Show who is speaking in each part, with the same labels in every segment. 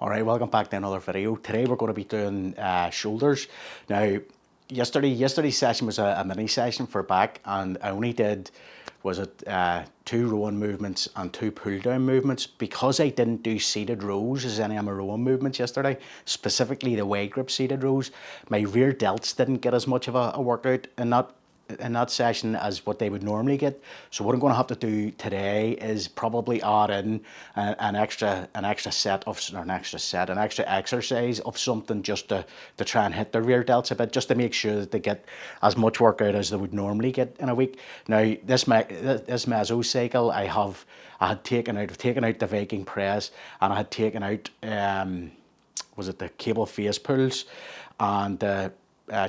Speaker 1: Alright, welcome back to another video. Today we're going to be doing shoulders. Now, yesterday's session was a mini session for back, and I only did, two rowing movements and two pull down movements, because I didn't do seated rows as any of my rowing movements yesterday, specifically the wide grip seated rows. My rear delts didn't get as much of a workout in that session as what they would normally get. So what I'm going to have to do today is probably add in an extra exercise of something just to try and hit the rear delts a bit, just to make sure that they get as much workout as they would normally get in a week. Now this meso cycle, I've taken out the Viking press, and I had taken out the cable face pulls and the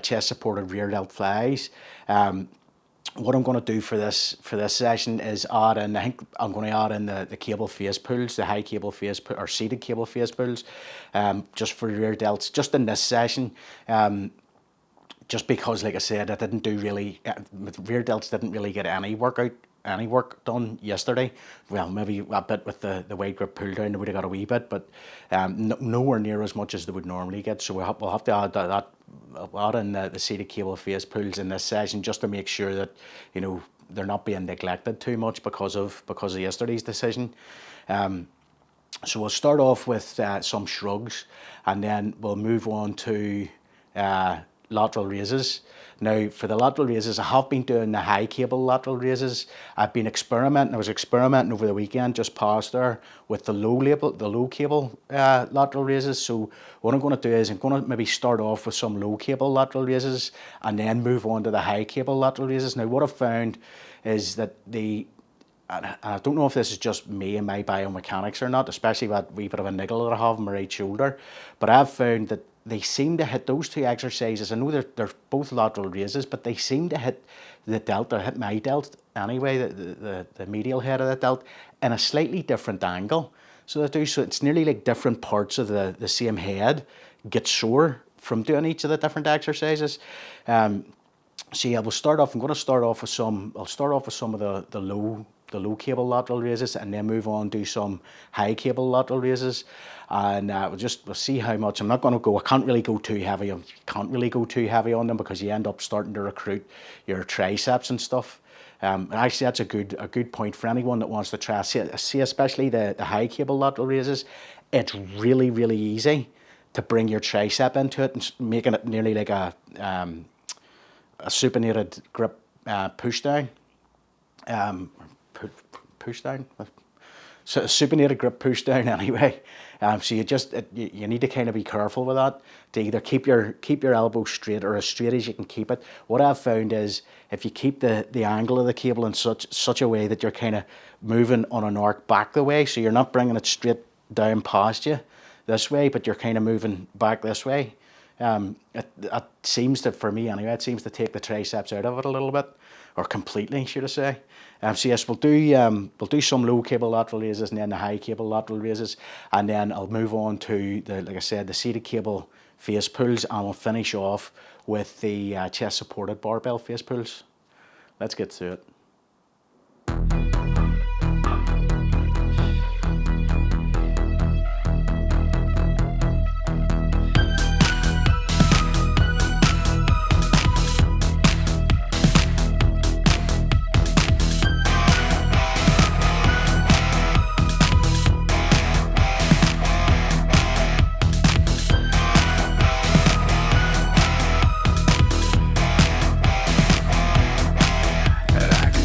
Speaker 1: chest supported rear delt flies. What I'm going to do for this session is add in, I think I'm going to add in the cable face pulls, the high cable face or seated cable face pulls, just for rear delts, just in this session. Just because, like I said, I didn't do really, rear delts didn't really get any work done yesterday. Well, maybe a bit with the wide grip pull down, they would have got a wee bit, but nowhere near as much as they would normally get. So we'll have to add in the seated cable face pulls in this session, just to make sure that, you know, they're not being neglected too much because of yesterday's decision. So we'll start off with some shrugs, and then we'll move on to lateral raises. Now, for the lateral raises, I have been doing the high cable lateral raises. I've been experimenting. I was experimenting over the weekend, just past there, with the low cable lateral raises. So what I'm going to do is I'm going to maybe start off with some low cable lateral raises, and then move on to the high cable lateral raises. Now, what I've found is that I don't know if this is just me and my biomechanics or not, especially that wee bit of a niggle that I have on my right shoulder, but I've found that they seem to hit those two exercises. I know they're both lateral raises, but they seem to hit the delt, or hit my delt anyway, the medial head of the delt, in a slightly different angle. So they do. So it's nearly like different parts of the same head get sore from doing each of the different exercises. So yeah, I'm going to start off with some of the low cable lateral raises, and then move on to some high cable lateral raises, and we'll see how much. I can't really go too heavy on them, because you end up starting to recruit your triceps and stuff. And actually, that's a good point for anyone that wants to try. See, especially the high cable lateral raises, it's really, really easy to bring your tricep into it, and making it nearly like a supinated grip push down. So a supinated grip push down anyway. So you need to kind of be careful with that, to either keep your elbow straight, or as straight as you can keep it. What I've found is, if you keep the angle of the cable in such a way that you're kind of moving on an arc back the way, so you're not bringing it straight down past you this way, but you're kind of moving back this way. It seems to, for me anyway, it seems to take the triceps out of it a little bit, or completely, should I say. So yes, we'll do some low cable lateral raises, and then the high cable lateral raises, and then I'll move on to like I said, the seated cable face pulls, and we'll finish off with the chest supported barbell face pulls. Let's get to it.
Speaker 2: I can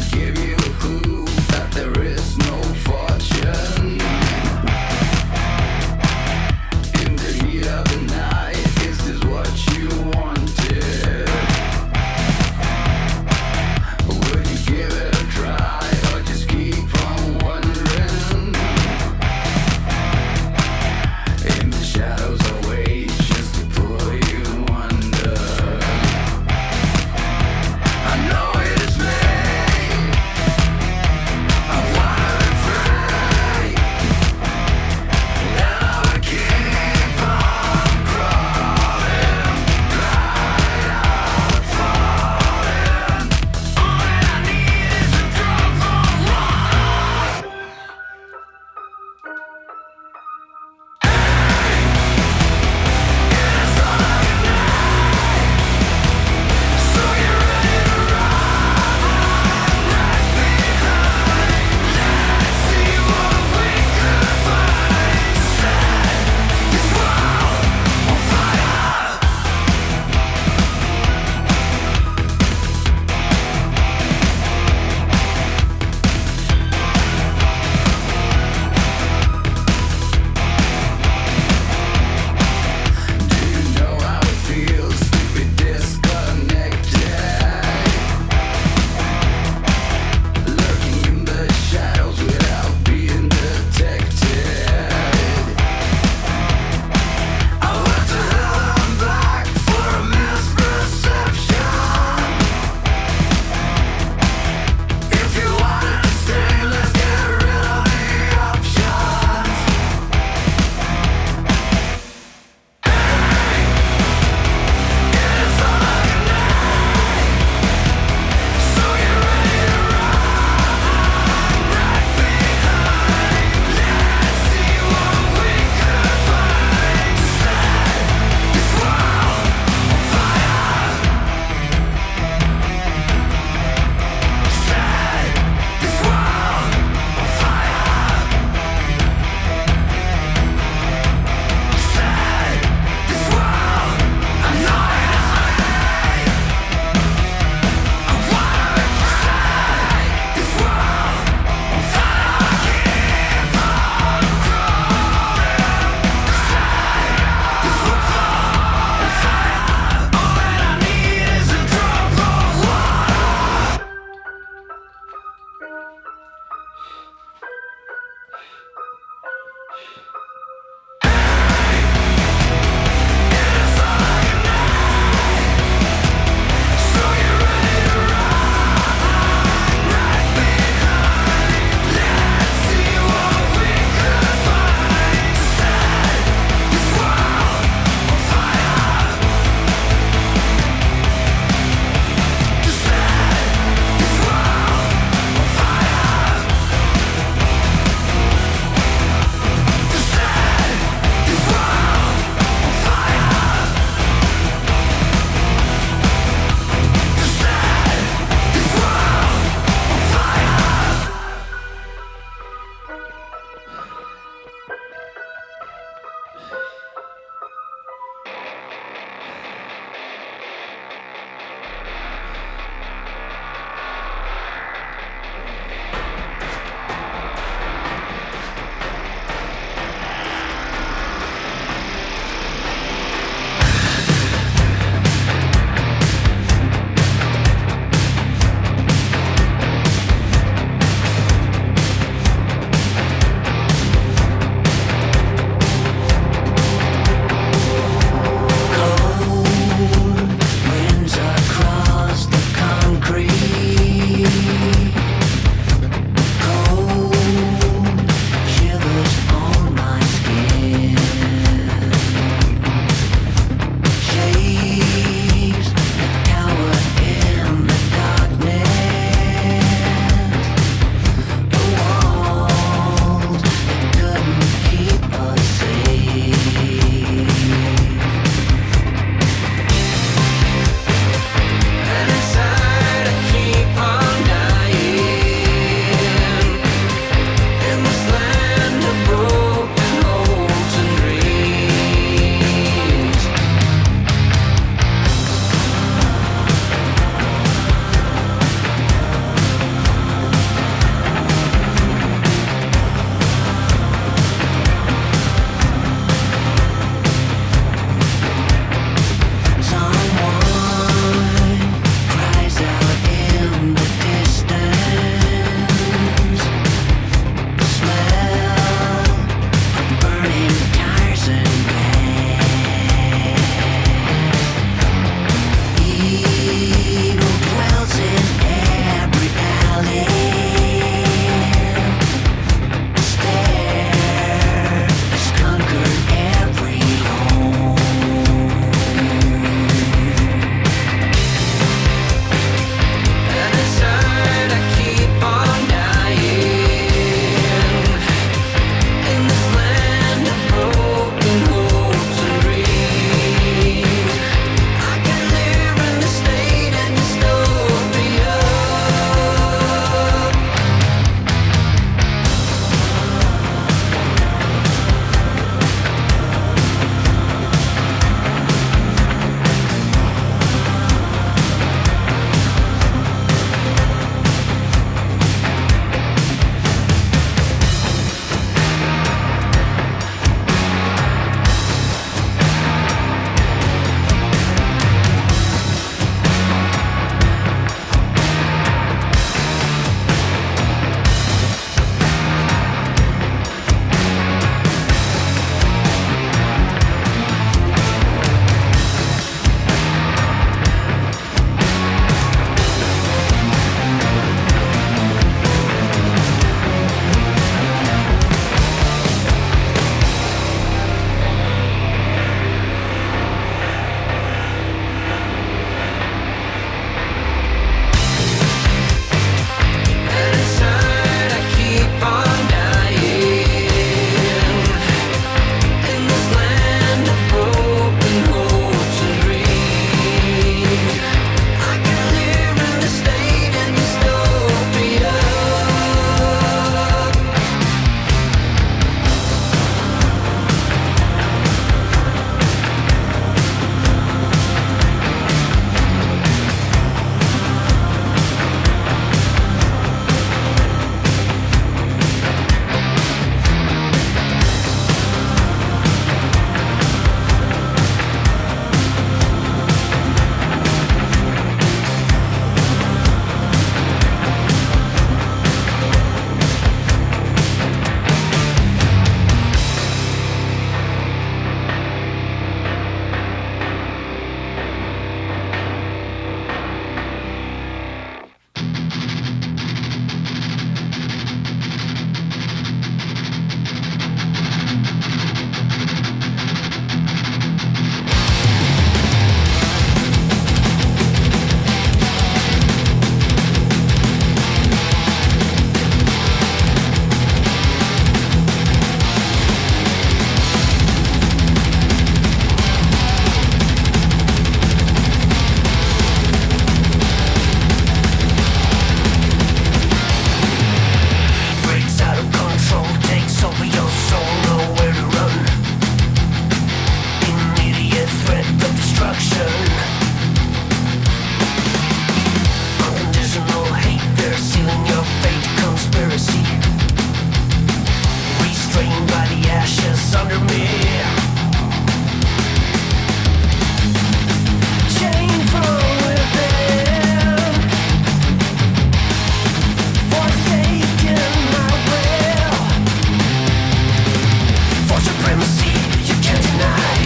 Speaker 2: supremacy you can't deny.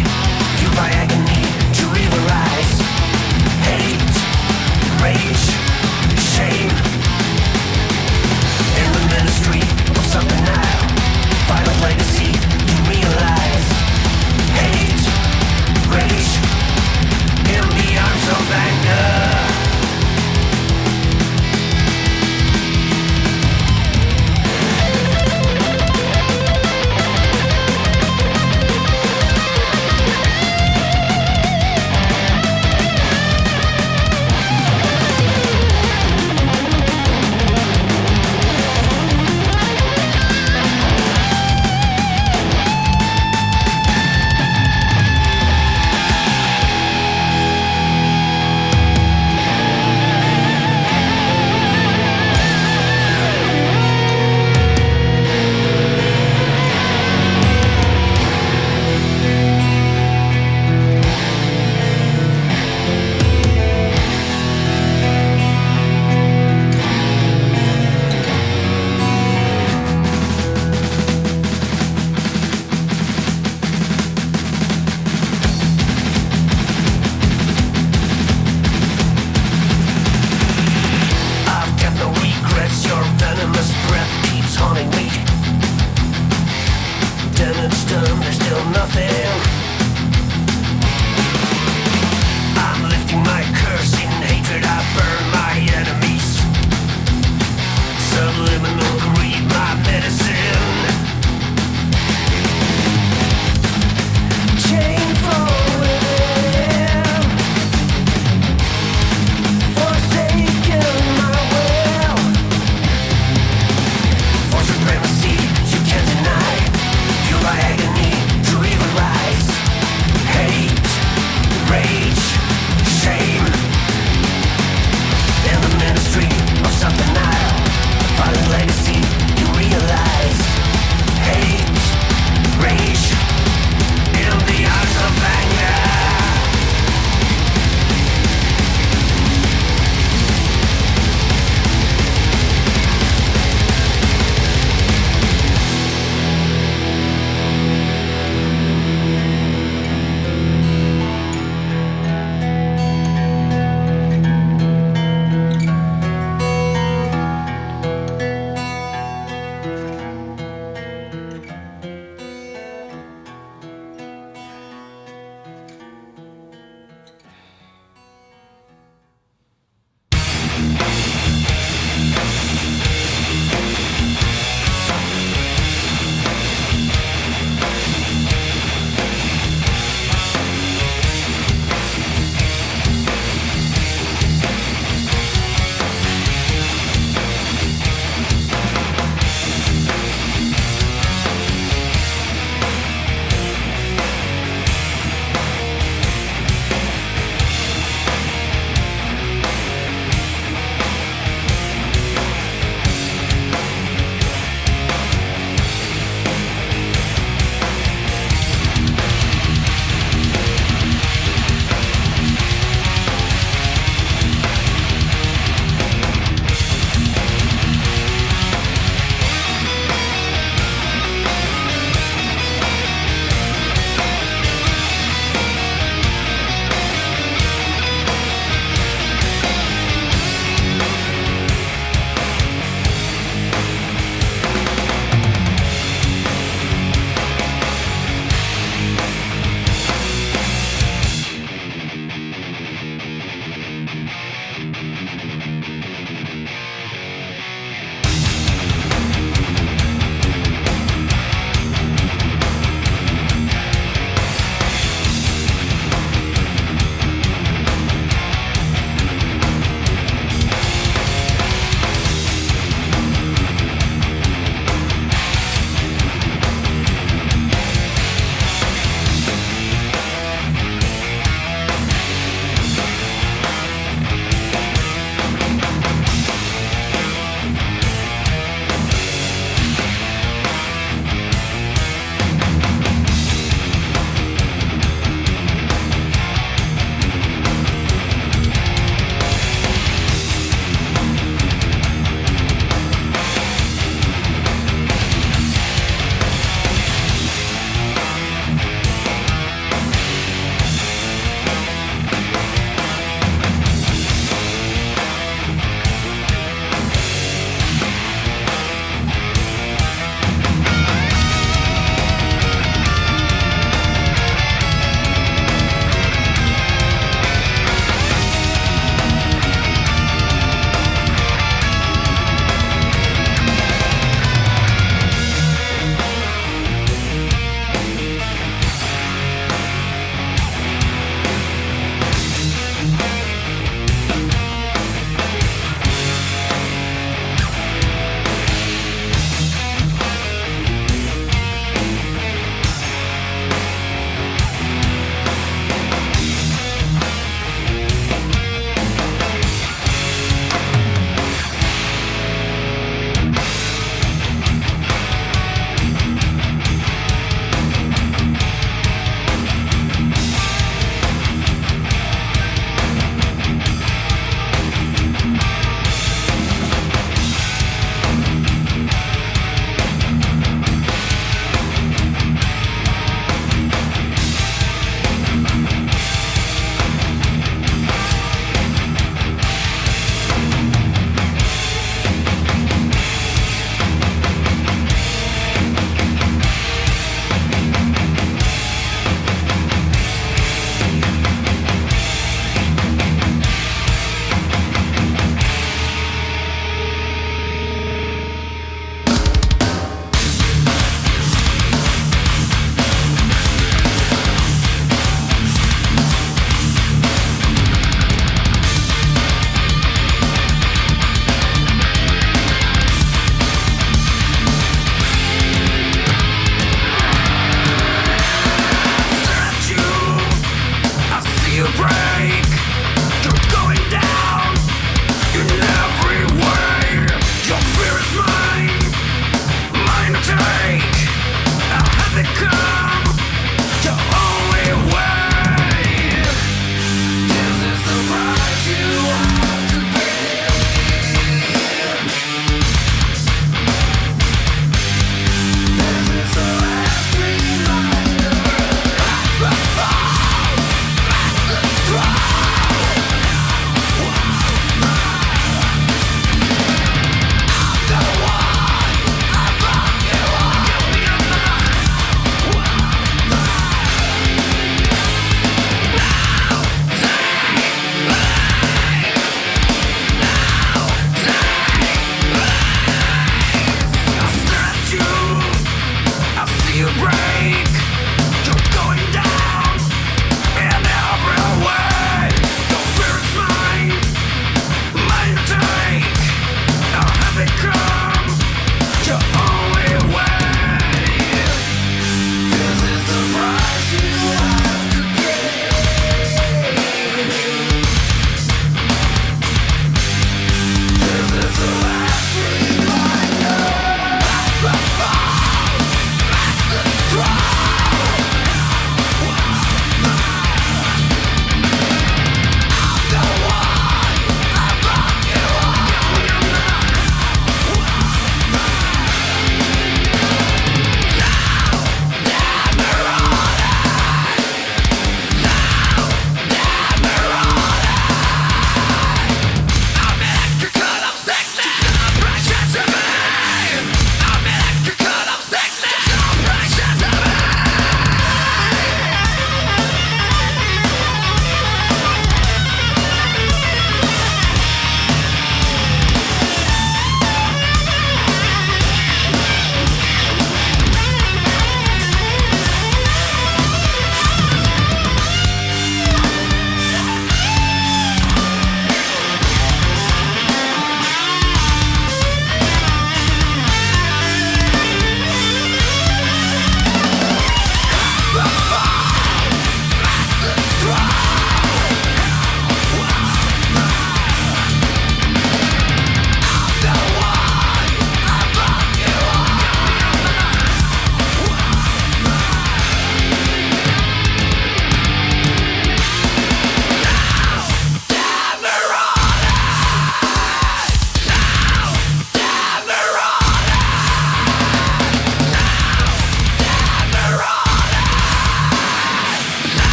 Speaker 2: Fueled by agony to evil rise. Hate, rage, shame. In the ministry of self-denial, final legacy you realize. Hate, rage, in the arms of anger.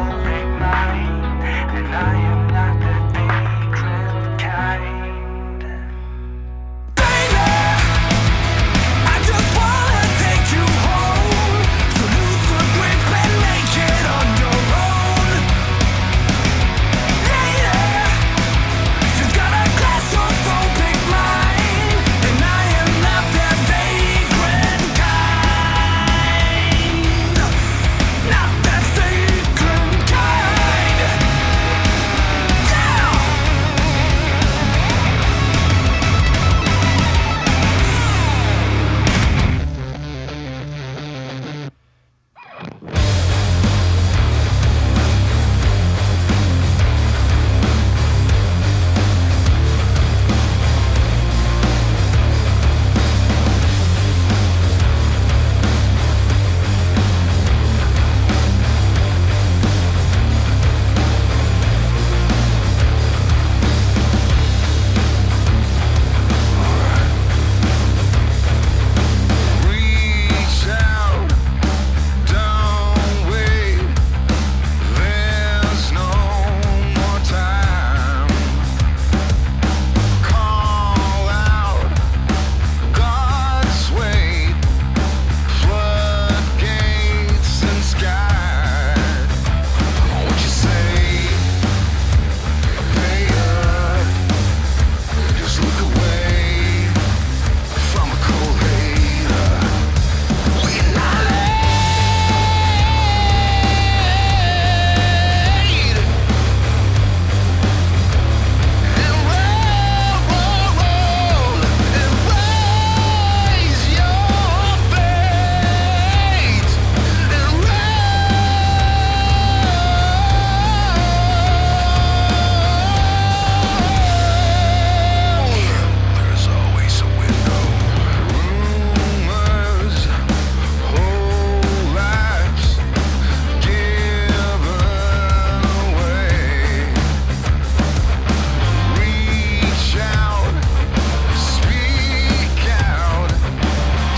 Speaker 2: phobic mind, and I am not the vagrant kind. Baby, I just wanna take you home, so lose the grip and make it on your own. Lady, you've got a claustrophobic mind, and I am not the vagrant kind. Not the vagrant kind. Yeah! Reach out, don't wait. There's no more time. Call out God's weight, floodgates and sky. What you say? Pay up. Just look away from a cold hater. We annihilate and roll and raise your fate and roll. There's always a window. Rumors, whole lives given away. Reach out, speak out,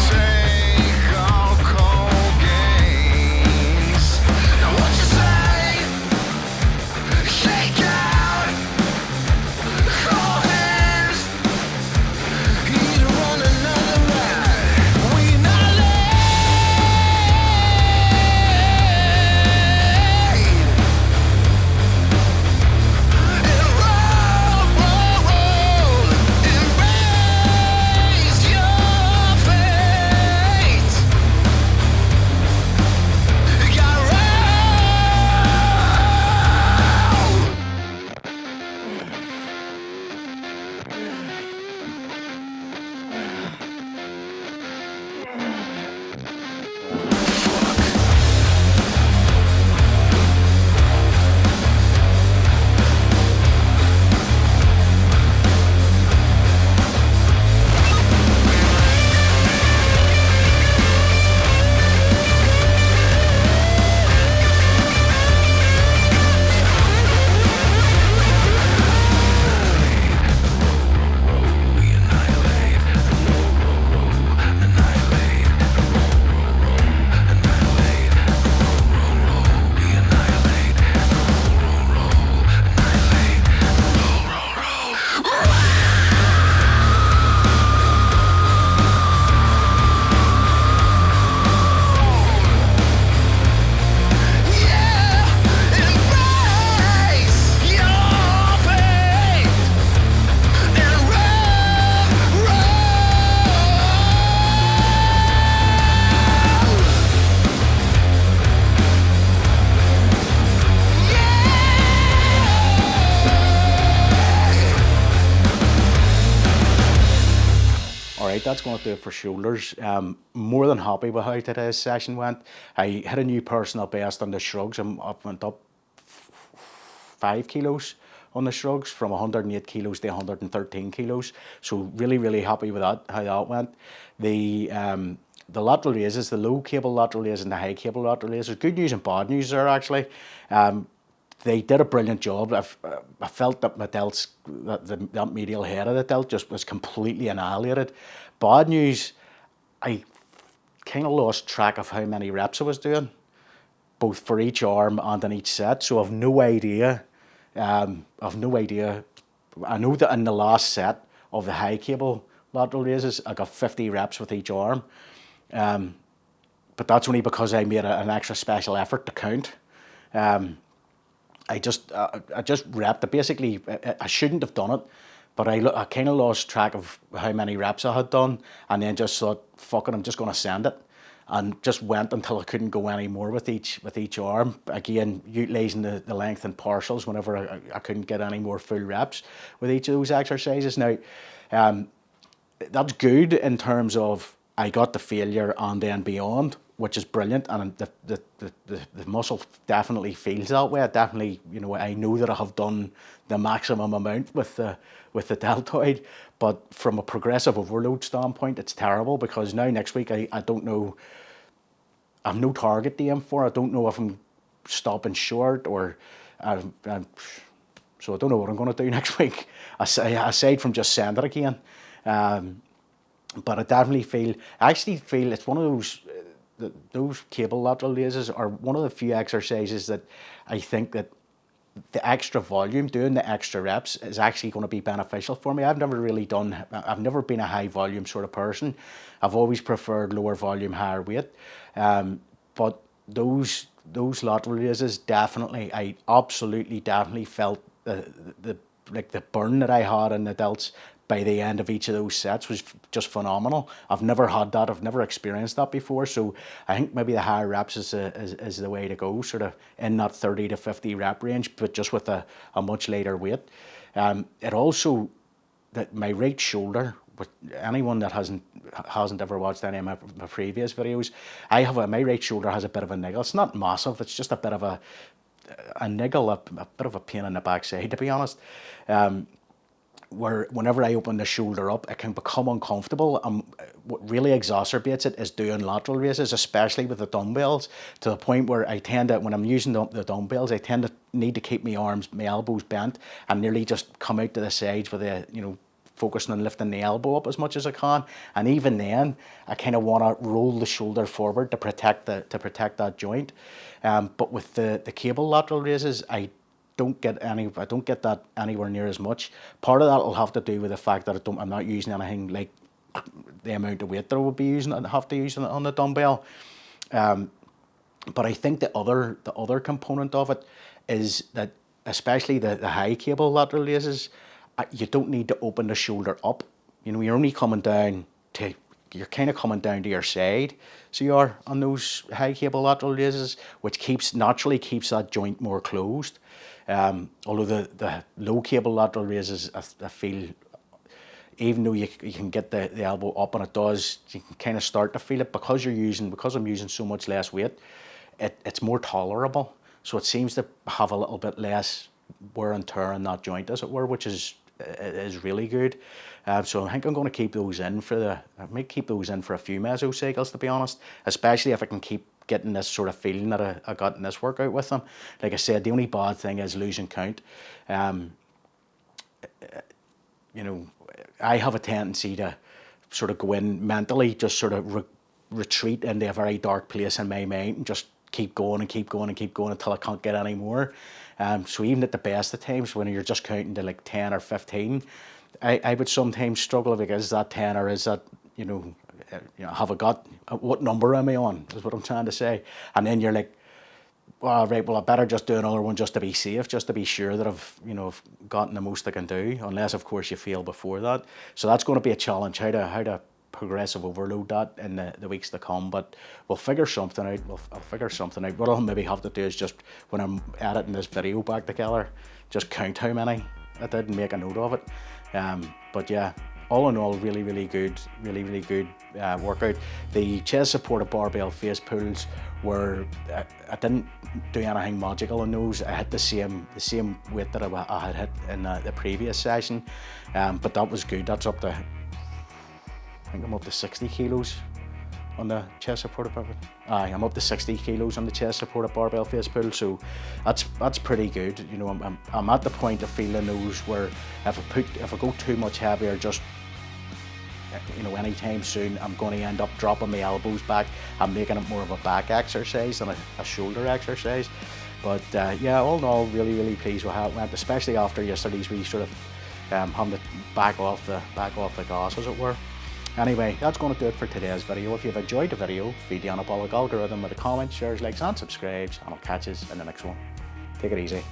Speaker 2: take all cold gains. Now what you say? Shake out, hold hands. Either one another ride. We annihilate and roll and raise your fate. You gotta roll.
Speaker 1: Alright, that's going to do it for shoulders. More than happy with how today's session went. I hit a new personal best on the shrugs. Went up 5 kilos on the shrugs from 108 kilos to 113 kilos. So really happy with that, how that went. The lateral raises, the low cable lateral raise and the high cable lateral raise. There's good news and bad news there actually. They did a brilliant job. I felt that my delts, that medial head of the delt just was completely annihilated. Bad news, I kind of lost track of how many reps I was doing. both for each arm and in each set. So I've no idea. I've no idea. I know that in the last set of the high cable lateral raises, I got 50 reps with each arm. But that's only because I made an extra special effort to count. I just repped it. Basically, I shouldn't have done it, but I kind of lost track of how many reps I had done, and then just thought, fuck it, I'm just going to send it, and just went until I couldn't go any more with each arm. Again, utilising the lengthened partials whenever I couldn't get any more full reps with each of those exercises. Now, that's good in terms of I got the failure and then beyond, which is brilliant, and the muscle definitely feels that way. I definitely, I know that I have done the maximum amount with the deltoid, but from a progressive overload standpoint, it's terrible, because now next week I don't know. I have no target to aim for. I don't know if I'm stopping short or, so I don't know what I'm going to do next week, aside from just send it again. But I actually feel it's one of those cable lateral raises are one of the few exercises that I think that the extra volume, doing the extra reps, is actually going to be beneficial for me. I've never been a high volume sort of person. I've always preferred lower volume, higher weight. But those lateral raises, I absolutely definitely felt the burn that I had in the delts by the end of each of those sets was just phenomenal. I've never had that. I've never experienced that before. So I think maybe the higher reps is the way to go, sort of in that 30 to 50 rep range, but just with a much lighter weight. It also, that my right shoulder, with anyone that hasn't ever watched any of my previous videos, my right shoulder has a bit of a niggle. It's not massive. It's just a bit of a niggle, a bit of a pain in the backside, to be honest. Where whenever I open the shoulder up, it can become uncomfortable. What really exacerbates it is doing lateral raises, especially with the dumbbells, to the point where I tend to, when I'm using the dumbbells, I tend to need to keep my elbows bent and nearly just come out to the sides with focusing on lifting the elbow up as much as I can. And even then, I kind of want to roll the shoulder forward to protect that joint. But with the cable lateral raises, I don't get that anywhere near as much. Part of that will have to do with the fact that I'm not using anything like the amount of weight that I would be using and have to use on the dumbbell. But I think the other component of it is that, especially the high cable lateral raises, you don't need to open the shoulder up. You're only coming down to, you're kind of coming down to your side, so you are on those high cable lateral raises, which naturally keeps that joint more closed. Although the low cable lateral raises, I feel, even though you can get the elbow up, and you can kind of start to feel it because I'm using so much less weight, it's more tolerable. So it seems to have a little bit less wear and tear in that joint, as it were, which is really good. So I think I'm going to keep those in I might keep those in for a few mesocycles, to be honest, especially if I can keep getting this sort of feeling that I got in this workout with them. Like I said, the only bad thing is losing count. I have a tendency to sort of go in mentally, just sort of retreat into a very dark place in my mind and just keep going and keep going and keep going until I can't get any more. So even at the best of times, when you're just counting to like 10 or 15, I would sometimes struggle if it is that 10 or is that, have I got, what number am I on, is what I'm trying to say. And then you're like, well, right, well, I better just do another one just to be safe, just to be sure that I've gotten the most I can do, unless, of course, you fail before that. So that's going to be a challenge, how to progressive overload that in the weeks to come, but we'll figure something out. I'll figure something out. What I'll maybe have to do is just, when I'm editing this video back together, just count how many I did and make a note of it. But yeah, all in all, really good workout. The chest supported barbell face pulls were, I didn't do anything magical on those. I hit the same weight that I had hit in the previous session, but that was good. That's up to, I think I'm up to 60 kilos on the chest supported barbell. I'm up to 60 kilos on the chest supported barbell face pull, so that's pretty good. I'm at the point of feeling those where if I go too much heavier, just you know, anytime soon I'm going to end up dropping my elbows back and making it more of a back exercise than a shoulder exercise. But yeah, all in all, really pleased with how it went, especially after yesterday's wee sort of having to back off the gas, as it were. Anyway, that's going to do it for today's video. If you've enjoyed the video, feed the anabolic algorithm with a comment, shares, likes and subscribes, and I'll catch you in the next one. Take it easy.